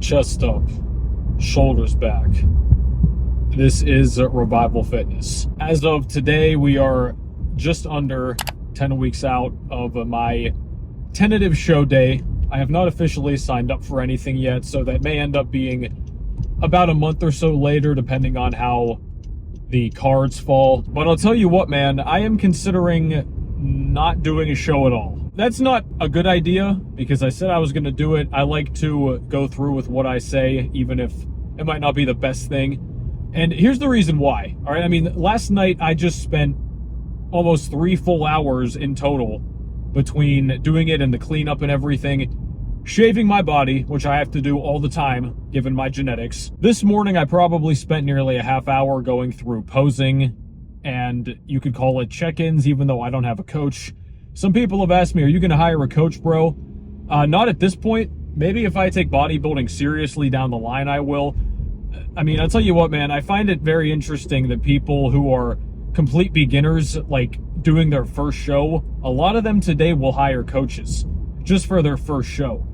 chest up, shoulders back. This is Revival Fitness. As of today, we are just under 10 weeks out of my tentative show day. I have not officially signed up for anything yet, so that may end up being about a month or so later, depending on how the cards fall. But I'll tell you what, man, I am considering not doing a show at all. That's not a good idea, because I said I was going to do it. I like to go through with what I say, even if it might not be the best thing. And here's the reason why. All right, I mean, last night I just spent almost 3 full hours in total between doing it and the cleanup and everything, shaving my body, which I have to do all the time, given my genetics. This morning, I probably spent nearly a half hour going through posing, and you could call it check-ins, even though I don't have a coach. Some people have asked me, are you going to hire a coach, bro? Not at this point. Maybe if I take bodybuilding seriously down the line, I will. I mean, I'll tell you what, man, I find it very interesting that people who are complete beginners, like doing their first show, a lot of them today will hire coaches just for their first show.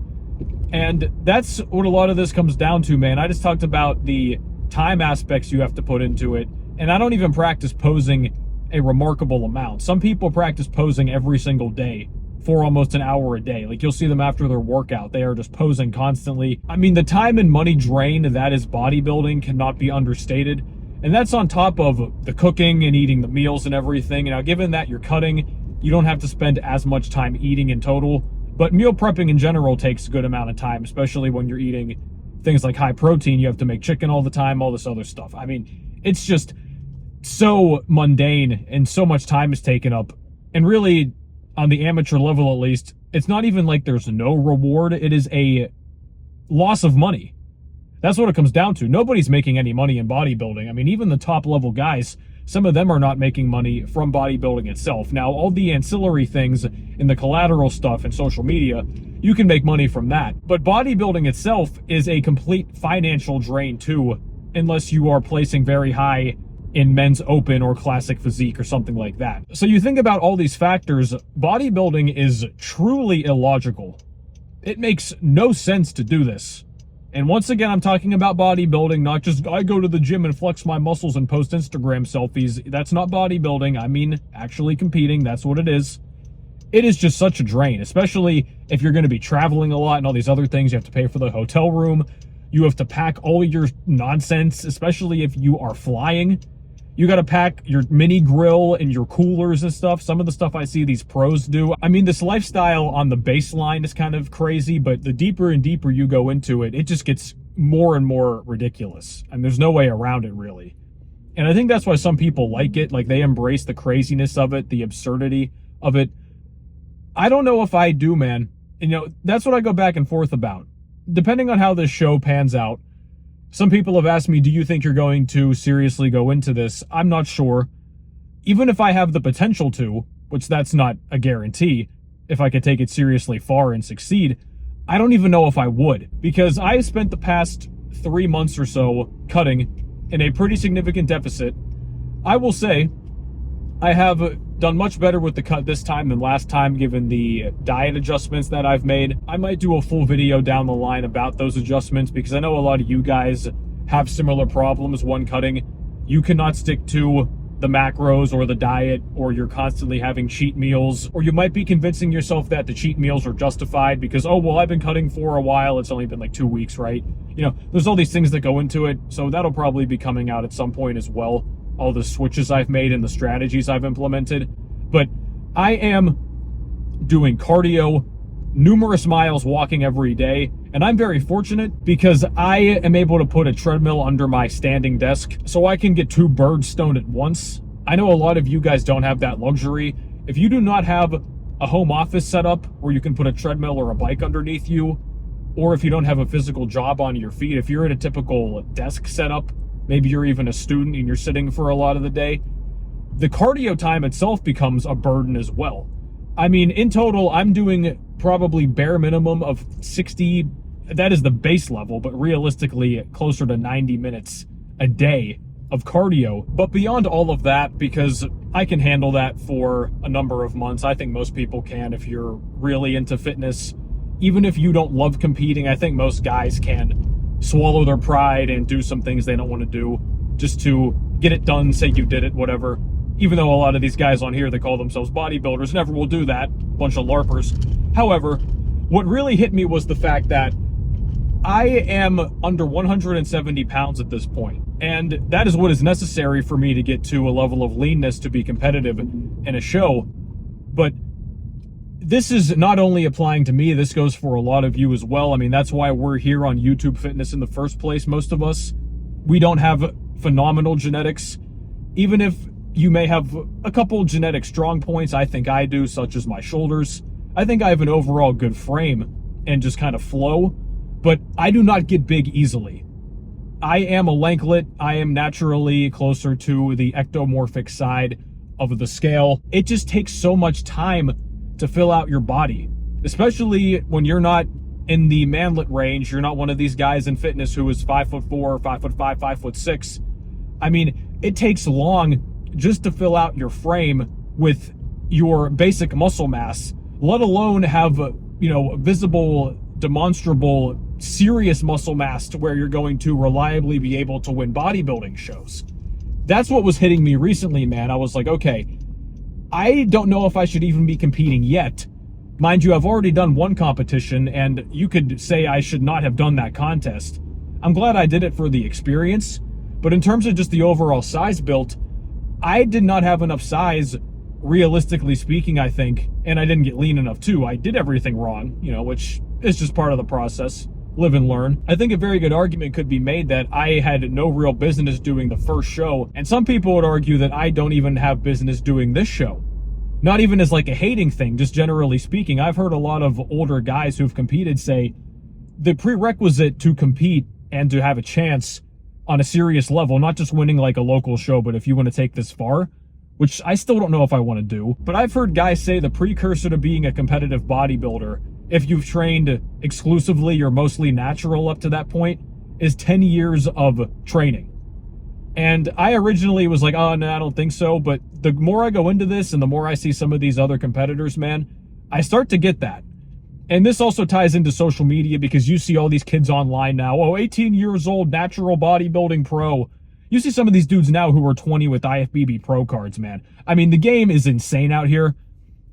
And that's what a lot of this comes down to, man. I just talked about the time aspects you have to put into it, and I don't even practice posing a remarkable amount. Some people practice posing every single day for almost an hour a day. Like, you'll see them after their workout. They are just posing constantly. I mean, the time and money drain that is bodybuilding cannot be understated. And that's on top of the cooking and eating the meals and everything. Now, given that you're cutting, you don't have to spend as much time eating in total. But meal prepping in general takes a good amount of time, especially when you're eating things like high protein. You have to make chicken all the time, all this other stuff. I mean, it's just so mundane and so much time is taken up. And really, on the amateur level at least, it's not even like there's no reward. It is a loss of money. That's what it comes down to. Nobody's making any money in bodybuilding. I mean, even the top level guys, some of them are not making money from bodybuilding itself. Now, all the ancillary things in the collateral stuff and social media, you can make money from that. But bodybuilding itself is a complete financial drain too, unless you are placing very high in men's open or classic physique or something like that. So you think about all these factors, bodybuilding is truly illogical. It makes no sense to do this. And once again, I'm talking about bodybuilding, not just I go to the gym and flex my muscles and post Instagram selfies. That's not bodybuilding. I mean, actually competing. That's what it is. It is just such a drain, especially if you're going to be traveling a lot and all these other things. You have to pay for the hotel room. You have to pack all your nonsense, especially if you are flying. You got to pack your mini grill and your coolers and stuff. Some of the stuff I see these pros do. I mean, this lifestyle on the baseline is kind of crazy, but the deeper and deeper you go into it, it just gets more and more ridiculous. And there's no way around it, really. And I think that's why some people like it. Like, they embrace the craziness of it, the absurdity of it. I don't know if I do, man. And, you know, that's what I go back and forth about. Depending on how this show pans out, some people have asked me, do you think you're going to seriously go into this? I'm not sure. Even if I have the potential to, which that's not a guarantee, if I could take it seriously far and succeed, I don't even know if I would. Because I spent the past 3 months or so cutting in a pretty significant deficit. I will say, I have done much better with the cut this time than last time, given the diet adjustments that I've made. I might do a full video down the line about those adjustments, because I know a lot of you guys have similar problems when cutting. You cannot stick to the macros or the diet, or you're constantly having cheat meals, or you might be convincing yourself that the cheat meals are justified because, oh, well, I've been cutting for a while. It's only been like 2 weeks, right? You know, there's all these things that go into it. So that'll probably be coming out at some point as well. All the switches I've made and the strategies I've implemented. But I am doing cardio, numerous miles walking every day, and I'm very fortunate because I am able to put a treadmill under my standing desk so I can get 2 birds stoned at once. I know a lot of you guys don't have that luxury. If you do not have a home office set up where you can put a treadmill or a bike underneath you, or if you don't have a physical job on your feet, if you're at a typical desk setup, maybe you're even a student and you're sitting for a lot of the day, the cardio time itself becomes a burden as well. I mean, in total, I'm doing probably bare minimum of 60, that is the base level, but realistically closer to 90 minutes a day of cardio. But beyond all of that, because I can handle that for a number of months, I think most people can if you're really into fitness. Even if you don't love competing, I think most guys can swallow their pride and do some things they don't want to do just to get it done, say you did it, whatever. Even though a lot of these guys on here that call themselves bodybuilders never will do that, bunch of LARPers. However, what really hit me was the fact that I am under 170 pounds at this point, and that is what is necessary for me to get to a level of leanness to be competitive in a show. But this is not only applying to me, this goes for a lot of you as well. I mean, that's why we're here on YouTube Fitness in the first place, most of us. We don't have phenomenal genetics. Even if you may have a couple genetic strong points, I think I do, such as my shoulders. I think I have an overall good frame and just kind of flow, but I do not get big easily. I am a lanklet. I am naturally closer to the ectomorphic side of the scale. It just takes so much time to fill out your body, especially when you're not in the manlet range. You're not one of these guys in fitness who is 5'4", 5'5", 5'6". I mean, it takes long just to fill out your frame with your basic muscle mass, let alone have, visible, demonstrable, serious muscle mass to where you're going to reliably be able to win bodybuilding shows. That's what was hitting me recently, man. I was like, okay, I don't know if I should even be competing yet. Mind you, I've already done one competition, and you could say I should not have done that contest. I'm glad I did it for the experience, but in terms of just the overall size built, I did not have enough size, realistically speaking, I think, and I didn't get lean enough too. I did everything wrong, which is just part of the process. Live and learn. I think a very good argument could be made that I had no real business doing the first show, and some people would argue that I don't even have business doing this show. Not even as like a hating thing, just generally speaking. I've heard a lot of older guys who've competed say the prerequisite to compete and to have a chance on a serious level, not just winning like a local show, but if you want to take this far, which I still don't know if I want to do, but I've heard guys say the precursor to being a competitive bodybuilder, if you've trained exclusively or mostly natural up to that point, is 10 years of training. And I originally was like, oh, no, I don't think so. But the more I go into this and the more I see some of these other competitors, man, I start to get that. And this also ties into social media because you see all these kids online now. 18 years old, natural bodybuilding pro. You see some of these dudes now who are 20 with IFBB pro cards, man. I mean, the game is insane out here.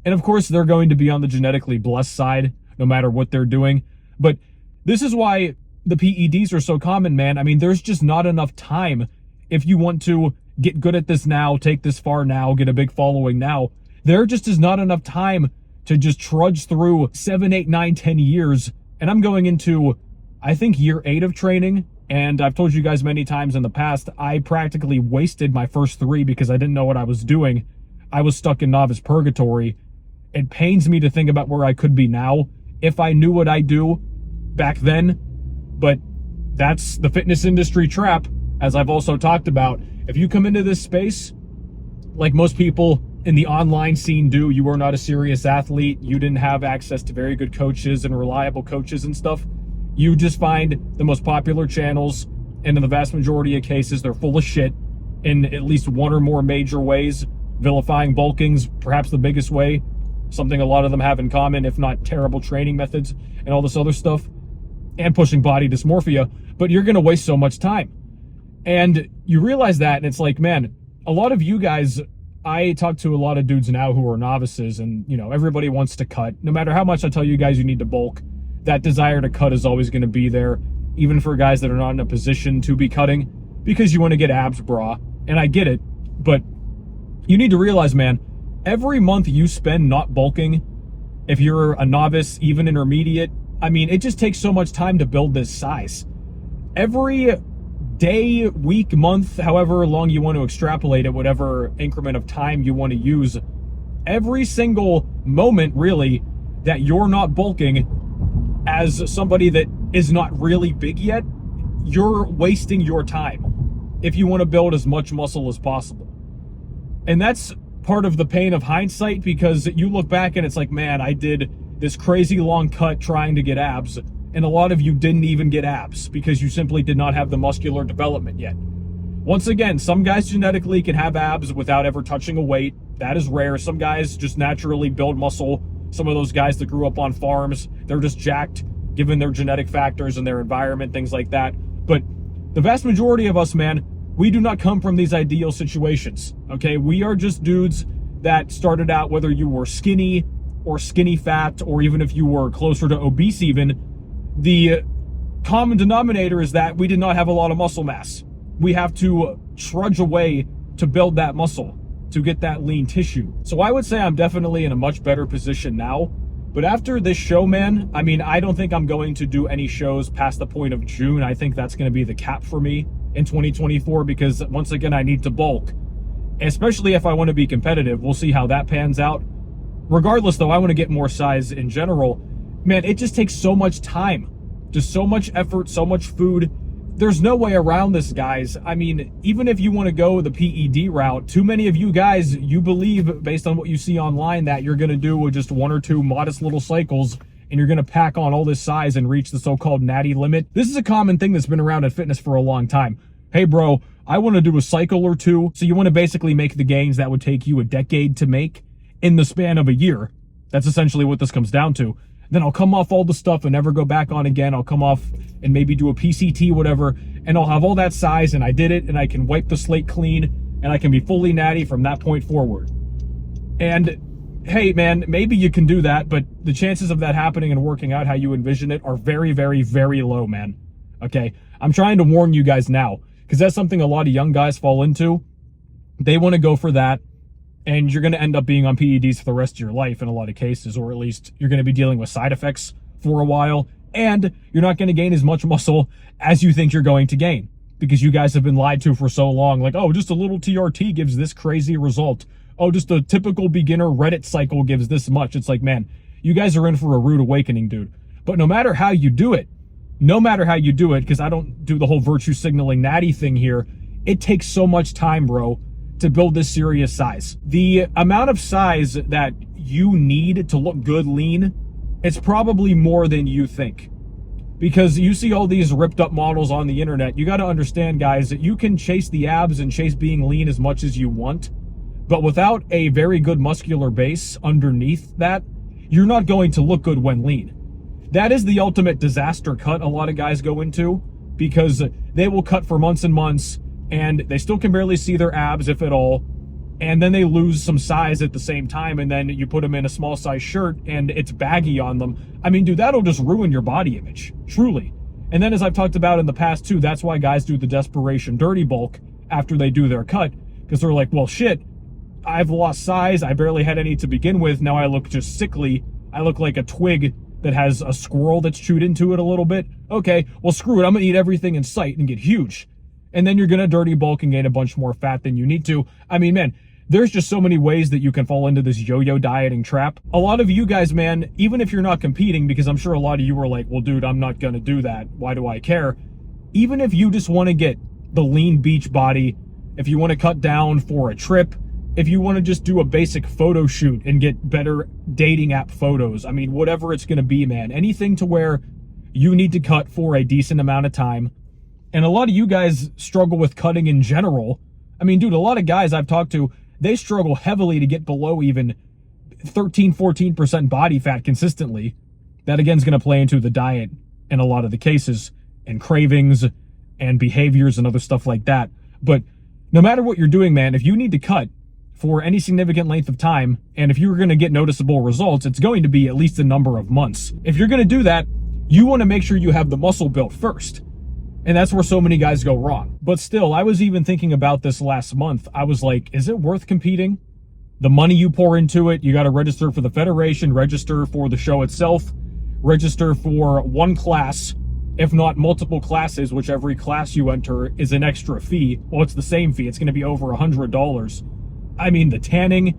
And of course, they're going to be on the genetically blessed side, no matter what they're doing. But this is why the PEDs are so common, man. I mean, there's just not enough time. If you want to get good at this now, take this far now, get a big following now, there just is not enough time to just trudge through 7, 8, 9, 10 years. And I'm going into, I think, year 8 of training. And I've told you guys many times in the past, I practically wasted my first 3 because I didn't know what I was doing. I was stuck in novice purgatory. It pains me to think about where I could be now if I knew what I do back then. But that's the fitness industry trap. As I've also talked about, if you come into this space, like most people in the online scene do, you are not a serious athlete, you didn't have access to very good coaches and reliable coaches and stuff, you just find the most popular channels, and in the vast majority of cases, they're full of shit in at least one or more major ways, vilifying bulking's perhaps the biggest way, something a lot of them have in common, if not terrible training methods and all this other stuff, and pushing body dysmorphia, but you're going to waste so much time. And you realize that, and it's like, man, a lot of you guys, I talk to a lot of dudes now who are novices, and, everybody wants to cut. No matter how much I tell you guys you need to bulk, that desire to cut is always going to be there, even for guys that are not in a position to be cutting, because you want to get abs, brah. And I get it, but you need to realize, man, every month you spend not bulking, if you're a novice, even intermediate, I mean, it just takes so much time to build this size. Every day, week, month, however long you want to extrapolate it, whatever increment of time you want to use, every single moment, really, that you're not bulking as somebody that is not really big yet, you're wasting your time if you want to build as much muscle as possible. And that's part of the pain of hindsight, because you look back and it's like, man, I did this crazy long cut trying to get abs, and a lot of you didn't even get abs because you simply did not have the muscular development yet. Once again, some guys genetically can have abs without ever touching a weight. That is rare. Some guys just naturally build muscle. Some of those guys that grew up on farms, they're just jacked, given their genetic factors and their environment, things like that. But the vast majority of us, man, we do not come from these ideal situations, okay? We are just dudes that started out, whether you were skinny or skinny fat, or even if you were closer to obese even, the common denominator is that we did not have a lot of muscle mass. We have to trudge away to build that muscle, to get that lean tissue. So I would say I'm definitely in a much better position now. But after this show, man, I mean, I don't think I'm going to do any shows past the point of June. I think that's going to be the cap for me in 2024, because once again, I need to bulk, especially if I want to be competitive. We'll see how that pans out. Regardless, though, I want to get more size in general. Man, it just takes so much time, just so much effort, so much food. There's no way around this, guys. I mean, even if you want to go the PED route, too many of you guys, you believe, based on what you see online, that you're going to do with just 1 or 2 modest little cycles, and you're going to pack on all this size and reach the so-called natty limit. This is a common thing that's been around in fitness for a long time. Hey, bro, I want to do a cycle or 2. So you want to basically make the gains that would take you a decade to make in the span of a year. That's essentially what this comes down to. Then I'll come off all the stuff and never go back on again. I'll come off and maybe do a PCT, whatever, and I'll have all that size, and I did it, and I can wipe the slate clean, and I can be fully natty from that point forward. And hey, man, maybe you can do that, but the chances of that happening and working out how you envision it are very, very, very low, man. Okay? I'm trying to warn you guys now, because that's something a lot of young guys fall into. They want to go for that, and you're going to end up being on PEDs for the rest of your life in a lot of cases, or at least you're going to be dealing with side effects for a while, and you're not going to gain as much muscle as you think you're going to gain, because you guys have been lied to for so long. Like, oh, just a little TRT gives this crazy result. Oh, just a typical beginner Reddit cycle gives this much. It's like, man, you guys are in for a rude awakening, dude. But no matter how you do it, because I don't do the whole virtue signaling natty thing here, it takes so much time, bro, to build this serious size. The amount of size that you need to look good lean, it's probably more than you think. Because you see all these ripped up models on the internet. You got to understand, guys, that you can chase the abs and chase being lean as much as you want, but without a very good muscular base underneath that, you're not going to look good when lean. That is the ultimate disaster cut a lot of guys go into, because they will cut for months and months, and they still can barely see their abs, if at all, and then they lose some size at the same time, and then you put them in a small size shirt, and it's baggy on them. I mean, dude, that'll just ruin your body image, truly. And then, as I've talked about in the past, too, that's why guys do the desperation dirty bulk after they do their cut, because they're like, well, shit, I've lost size, I barely had any to begin with, now I look just sickly, I look like a twig that has a squirrel that's chewed into it a little bit. Okay, well, screw it, I'm gonna eat everything in sight and get huge. And then you're gonna dirty bulk and gain a bunch more fat than you need to. I mean, man, there's just so many ways that you can fall into this yo-yo dieting trap. A lot of you guys, man, even if you're not competing, because I'm sure a lot of you are like, well, dude, I'm not gonna do that, why do I care? Even if you just want to get the lean beach body, if you want to cut down for a trip, if you want to just do a basic photo shoot and get better dating app photos, I mean, whatever it's gonna be, man, anything to where you need to cut for a decent amount of time. And a lot of you guys struggle with cutting in general. I mean, dude, a lot of guys I've talked to, they struggle heavily to get below even 13, 14% body fat consistently. That, again, is going to play into the diet in a lot of the cases, and cravings and behaviors and other stuff like that. But no matter what you're doing, man, if you need to cut for any significant length of time, and if you're going to get noticeable results, it's going to be at least a number of months. If you're going to do that, you want to make sure you have the muscle built first. And that's where so many guys go wrong. But still, I was even thinking about this last month. I was like, is it worth competing? The money you pour into it, you got to register for the federation, register for the show itself, register for one class, if not multiple classes, which every class you enter is an extra fee. Well, it's the same fee. It's going to be over $100. I mean, the tanning,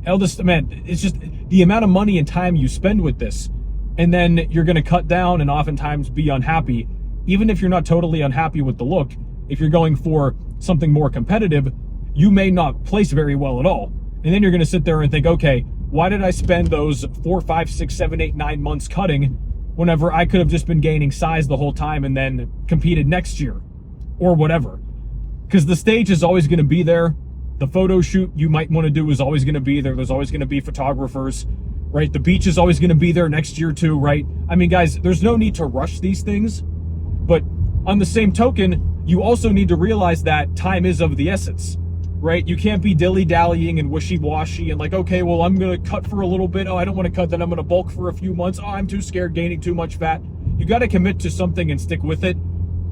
man, it's just the amount of money and time you spend with this. And then you're going to cut down and oftentimes be unhappy. Even if you're not totally unhappy with the look, if you're going for something more competitive, you may not place very well at all. And then you're going to sit there and think, okay, why did I spend those 4, 5, 6, 7, 8, 9 months cutting whenever I could have just been gaining size the whole time and then competed next year or whatever? Because the stage is always going to be there. The photo shoot you might want to do is always going to be there. There's always going to be photographers. right? The beach is always going to be there next year too, right? I mean, guys, there's no need to rush these things, but on the same token, you also need to realize that time is of the essence, right? You can't be dilly-dallying and wishy-washy and like, okay, well, I'm going to cut for a little bit. Oh, I don't want to cut, then I'm going to bulk for a few months. Oh, I'm too scared gaining too much fat. You got to commit to something and stick with it.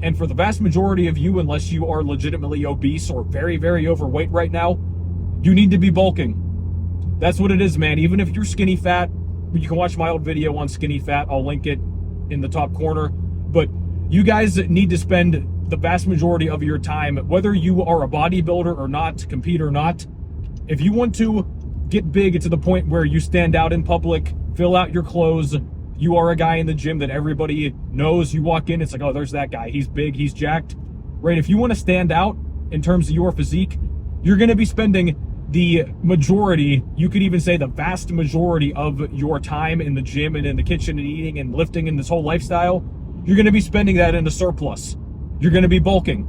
And for the vast majority of you, unless you are legitimately obese or very, very overweight right now, you need to be bulking. That's what it is, man. Even if you're skinny fat, you can watch my old video on skinny fat. I'll link it in the top corner. But you guys need to spend the vast majority of your time, whether you are a bodybuilder or not, compete or not. If you want to get big to the point where you stand out in public, fill out your clothes, you are a guy in the gym that everybody knows, you walk in, it's like, oh, there's that guy. He's big, he's jacked, right? If you want to stand out in terms of your physique, you're going to be spending the majority, you could even say the vast majority of your time in the gym and in the kitchen and eating and lifting and this whole lifestyle, you're going to be spending that in a surplus. You're going to be bulking.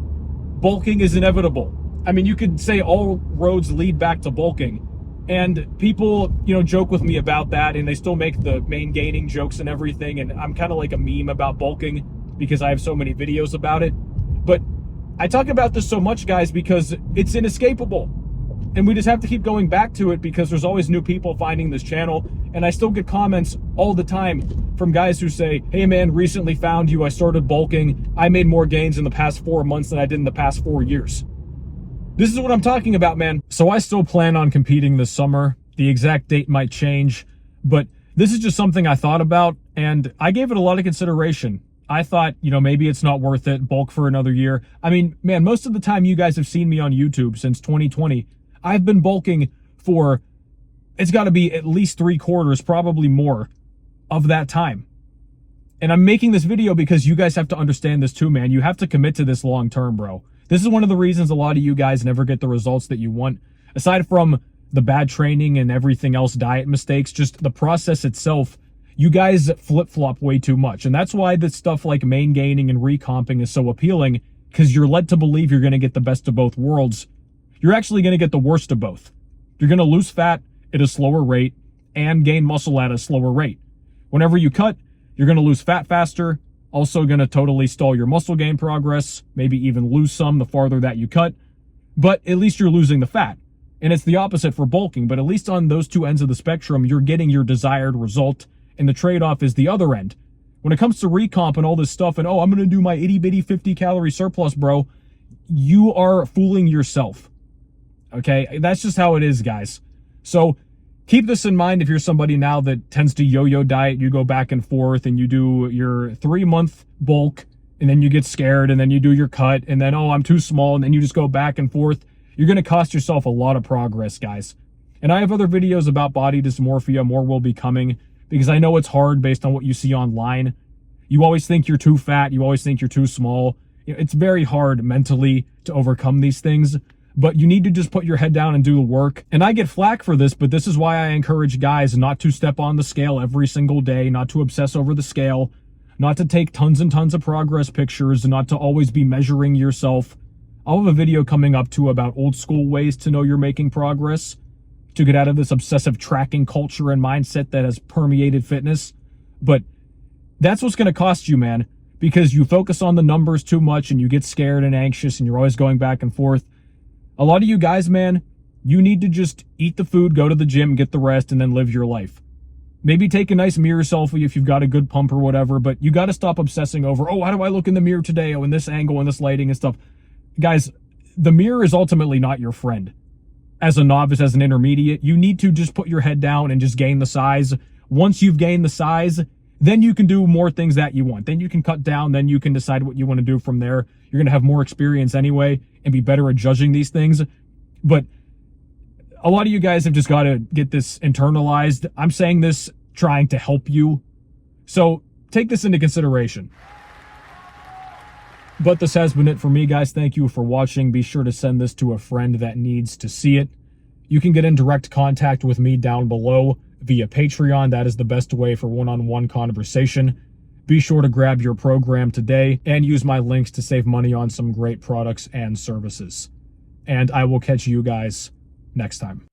Bulking is inevitable. I mean, you could say all roads lead back to bulking. And people, you know, joke with me about that, and they still make the maingaining jokes and everything, and I'm kind of like a meme about bulking because I have so many videos about it. But I talk about this so much, guys, because it's inescapable. And we just have to keep going back to it because there's always new people finding this channel. And I still get comments all the time from guys who say, hey man, recently found you, I started bulking. I made more gains in the past 4 months than I did in the past 4 years. This is what I'm talking about, man. So I still plan on competing this summer. The exact date might change, but this is just something I thought about and I gave it a lot of consideration. I thought, you know, maybe it's not worth it, bulk for another year. I mean, man, most of the time you guys have seen me on YouTube since 2020. I've been bulking for, it's got to be at least 3/4, probably more of that time. And I'm making this video because you guys have to understand this too, man. You have to commit to this long term, bro. This is one of the reasons a lot of you guys never get the results that you want. Aside from the bad training and everything else, diet mistakes, just the process itself, you guys flip-flop way too much. And that's why this stuff like maingaining and recomping is so appealing, because you're led to believe you're going to get the best of both worlds. You're actually going to get the worst of both. You're going to lose fat at a slower rate and gain muscle at a slower rate. Whenever you cut, you're going to lose fat faster, also going to totally stall your muscle gain progress, maybe even lose some the farther that you cut, but at least you're losing the fat. And it's the opposite for bulking, but at least on those two ends of the spectrum, you're getting your desired result, and the trade-off is the other end. When it comes to recomp and all this stuff, and oh, I'm going to do my itty-bitty 50-calorie surplus, bro, you are fooling yourself. Okay, that's just how it is, guys. So keep this in mind if you're somebody now that tends to yo-yo diet. You go back and forth and you do your 3-month bulk and then you get scared and then you do your cut and then, oh, I'm too small, and then you just go back and forth. You're going to cost yourself a lot of progress, guys. And I have other videos about body dysmorphia. More will be coming because I know it's hard based on what you see online. You always think you're too fat. You always think you're too small. It's very hard mentally to overcome these things. But you need to just put your head down and do the work. And I get flack for this, but this is why I encourage guys not to step on the scale every single day, not to obsess over the scale, not to take tons and tons of progress pictures, not to always be measuring yourself. I'll have a video coming up too about old school ways to know you're making progress, to get out of this obsessive tracking culture and mindset that has permeated fitness. But that's what's going to cost you, man, because you focus on the numbers too much and you get scared and anxious and you're always going back and forth. A lot of you guys, man, you need to just eat the food, go to the gym, get the rest, and then live your life. Maybe take a nice mirror selfie if you've got a good pump or whatever, but you got to stop obsessing over, oh, how do I look in the mirror today? Oh, in this angle and this lighting and stuff. Guys, the mirror is ultimately not your friend. As a novice, as an intermediate, you need to just put your head down and just gain the size. Once you've gained the size, then you can do more things that you want. Then you can cut down, then you can decide what you want to do from there. You're going to have more experience anyway and be better at judging these things. But a lot of you guys have just got to get this internalized. I'm saying this trying to help you. So take this into consideration. But this has been it for me, guys. Thank you for watching. Be sure to send this to a friend that needs to see it. You can get in direct contact with me down below via Patreon. That is the best way for one-on-one conversation. Be sure to grab your program today and use my links to save money on some great products and services. And I will catch you guys next time.